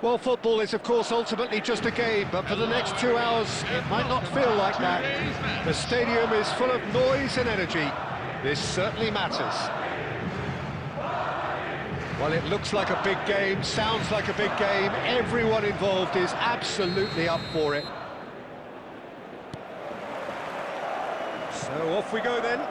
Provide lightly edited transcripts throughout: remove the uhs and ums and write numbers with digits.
Well, football is, of course, ultimately just a game, but for the next 2 hours, it might not feel like that. The stadium is full of noise and energy. This certainly matters. Well, it looks like a big game, sounds like a big game. Everyone involved is absolutely up for it. So off we go then.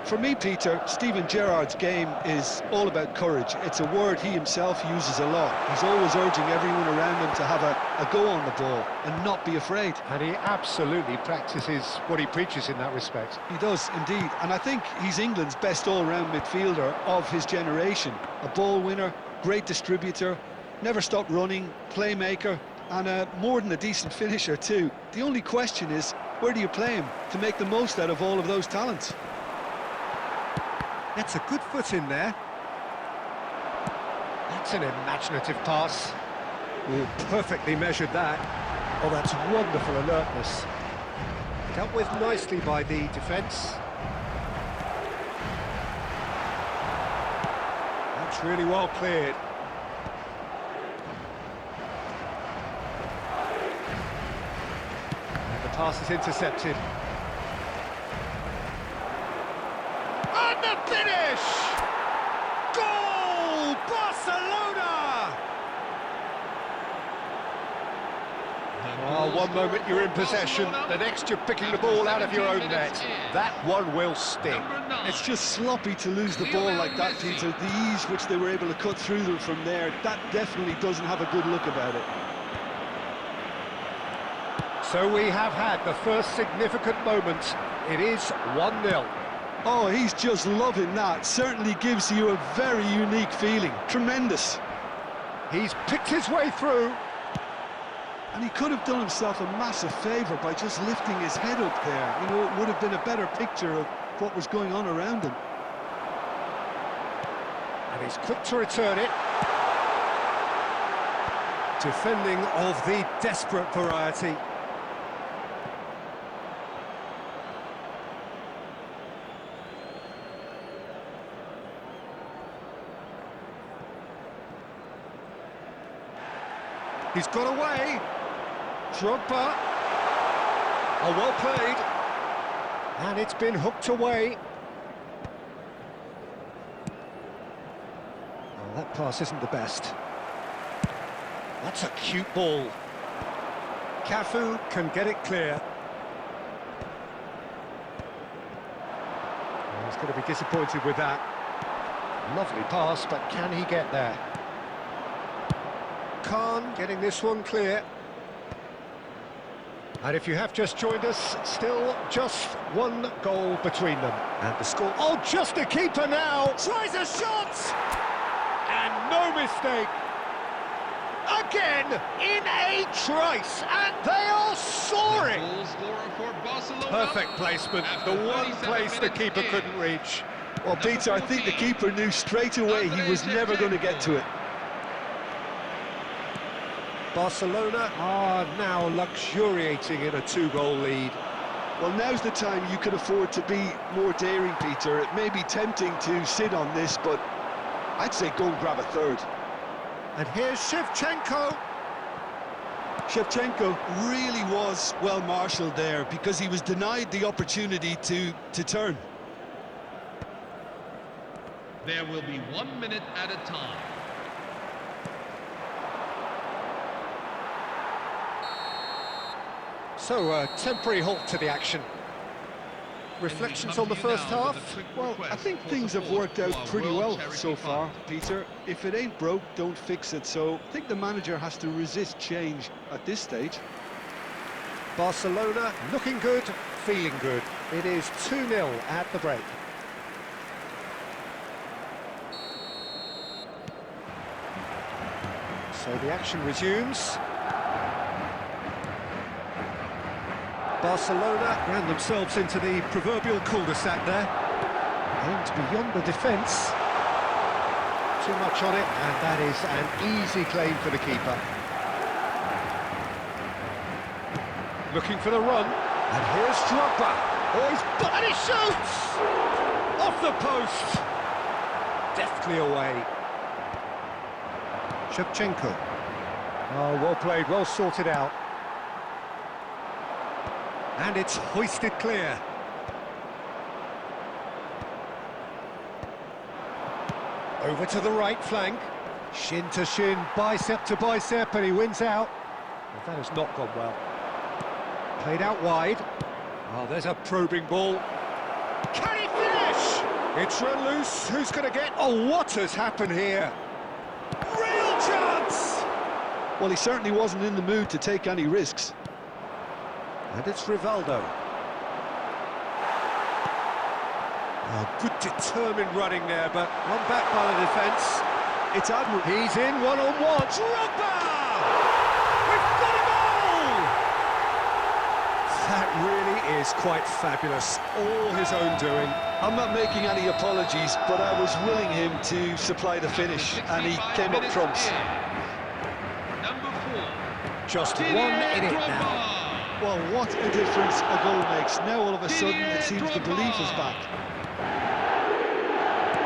For me, Peter, Steven Gerrard's game is all about courage. It's a word he himself uses a lot. He's always urging everyone around him to have a go on the ball and not be afraid. And he absolutely practices what he preaches in that respect. He does, indeed. And I think he's England's best all-round midfielder of his generation. A ball winner, great distributor, never stopped running, playmaker, and more than a decent finisher too. The only question is, where do you play him to make the most out of all of those talents? That's a good foot in there. That's an imaginative pass. Ooh, perfectly measured that. Oh, that's wonderful alertness. Dealt with nicely by the defence. That's really well cleared. And the pass is intercepted. And the finish! Goal! Barcelona! Oh, one moment you're in possession, the next you're picking the ball out of your own net. That one will sting. It's just sloppy to lose the ball like that, Peter. The ease which they were able to cut through them from there, that definitely doesn't have a good look about it. So we have had the first significant moment. It is 1-0. Oh, he's just loving that. Certainly gives you a very unique feeling. Tremendous. He's picked his way through. And he could have done himself a massive favour by just lifting his head up there. You know, it would have been a better picture of what was going on around him. And he's quick to return it. Defending of the desperate variety. He's got away. Drogba. Oh, well played. And it's been hooked away. Oh, that pass isn't the best. That's a cute ball. Cafu can get it clear. Oh, he's going to be disappointed with that. Lovely pass, but can he get there? Khan getting this one clear. And if you have just joined us, still just one goal between them. And the score... Oh, just a keeper now! Tries a shot! And no mistake! Again, in a trice, and they are soaring! Perfect placement, the one place the keeper couldn't reach. Well, Peter, I think the keeper knew straight away he was never going to get to it. Barcelona are now luxuriating in a 2-goal lead. Well, now's the time you can afford to be more daring, Peter. It may be tempting to sit on this, but I'd say go and grab a third. And here's Shevchenko. Shevchenko really was well marshalled there because he was denied the opportunity to turn. There will be 1 minute at a time. So, a temporary halt to the action. Reflections on the first half? Well, I think things have worked out pretty well so far, Peter. If it ain't broke, don't fix it. So I think the manager has to resist change at this stage. Barcelona looking good, feeling good. It is 2-0 at the break. So the action resumes. Barcelona ran themselves into the proverbial cul-de-sac there. Aimed beyond the defence. Too much on it, and that is an easy claim for the keeper. Looking for the run, and here's Drogba. Oh, and he shoots! Off the post! Deftly away. Shevchenko. Oh, well played, well sorted out. And it's hoisted clear. Over to the right flank. Shin to shin, bicep to bicep, and he wins out. Well, that has not gone well. Played out wide. Oh, there's a probing ball. Can he finish? It's run loose. Who's going to get... Oh, what has happened here? Real chance! Well, he certainly wasn't in the mood to take any risks. And it's Rivaldo. Oh, good determined running there, but run back by the defence. It's admirable. He's in one-on-one. Drogba! We've got a goal! That really is quite fabulous. All his own doing. I'm not making any apologies, but I was willing him to supply the finish, and he came up trumps. Number 4. Just one in it now. Well, what a difference a goal makes. Now all of a sudden it seems the belief is back.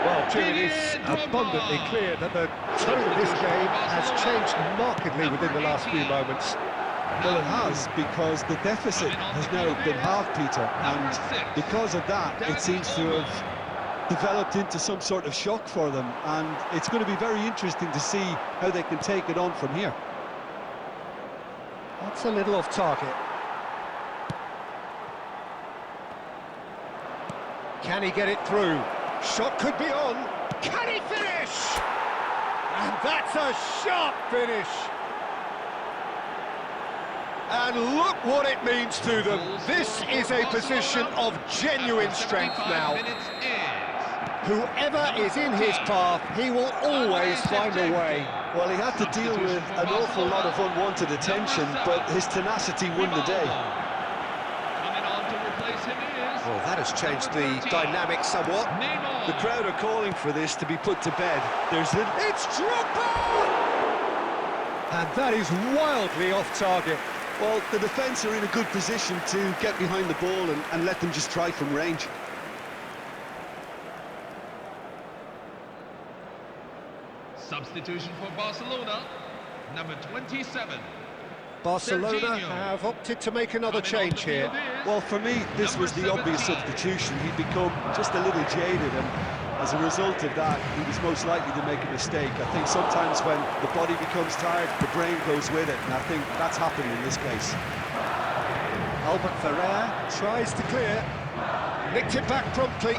Well, Jim, it is abundantly clear that the tone of this game has changed markedly within the last few moments. Well, it has, because the deficit has now been halved, Peter, and because of that, it seems to have developed into some sort of shock for them, and it's going to be very interesting to see how they can take it on from here. That's a little off target. Can he get it through? Shot could be on. Can he finish? And that's a sharp finish. And look what it means to them. This is a position of genuine strength now. Whoever is in his path, he will always find a way. Well, he had to deal with an awful lot of unwanted attention, but his tenacity won the day. Coming on to replace him is... Well, that has changed the dynamic somewhat. The crowd are calling for this to be put to bed. It's Drogba! And that is wildly off target. Well, the defence are in a good position to get behind the ball and let them just try from range. Substitution for Barcelona, number 27. Barcelona Serginho. have opted to make another change here. Well, for me, this was the obvious substitution. He'd become just a little jaded, and as a result of that, he was most likely to make a mistake. I think sometimes when the body becomes tired, the brain goes with it, and I think that's happened in this case. Albert Ferrer tries to clear, nicked it back promptly,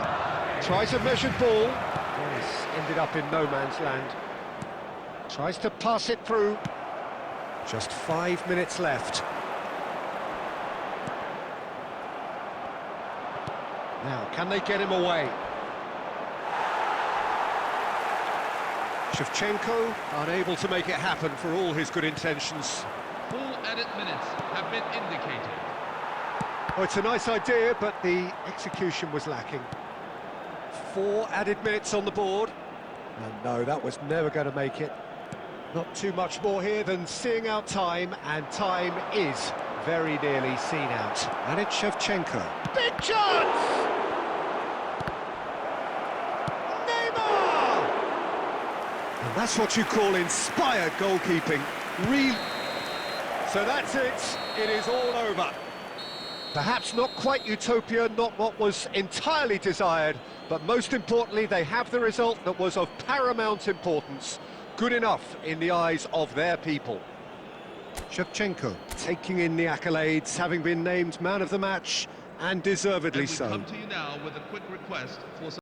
tries a measured ball. Yes, ended up in no man's land. Tries to pass it through. Just 5 minutes left. Now, can they get him away? Shevchenko unable to make it happen for all his good intentions. Full added minutes have been indicated. Oh, it's a nice idea, but the execution was lacking. 4 added minutes on the board. And no, that was never going to make it. Not too much more here than seeing out time, and time is very nearly seen out. And it's Shevchenko. Big chance! Neymar! And that's what you call inspired goalkeeping. So that's it. It is all over. Perhaps not quite utopia, not what was entirely desired, but most importantly, they have the result that was of paramount importance. Good enough in the eyes of their people. Shevchenko taking in the accolades, having been named man of the match, and deservedly And we so. come to you now with a quick request for some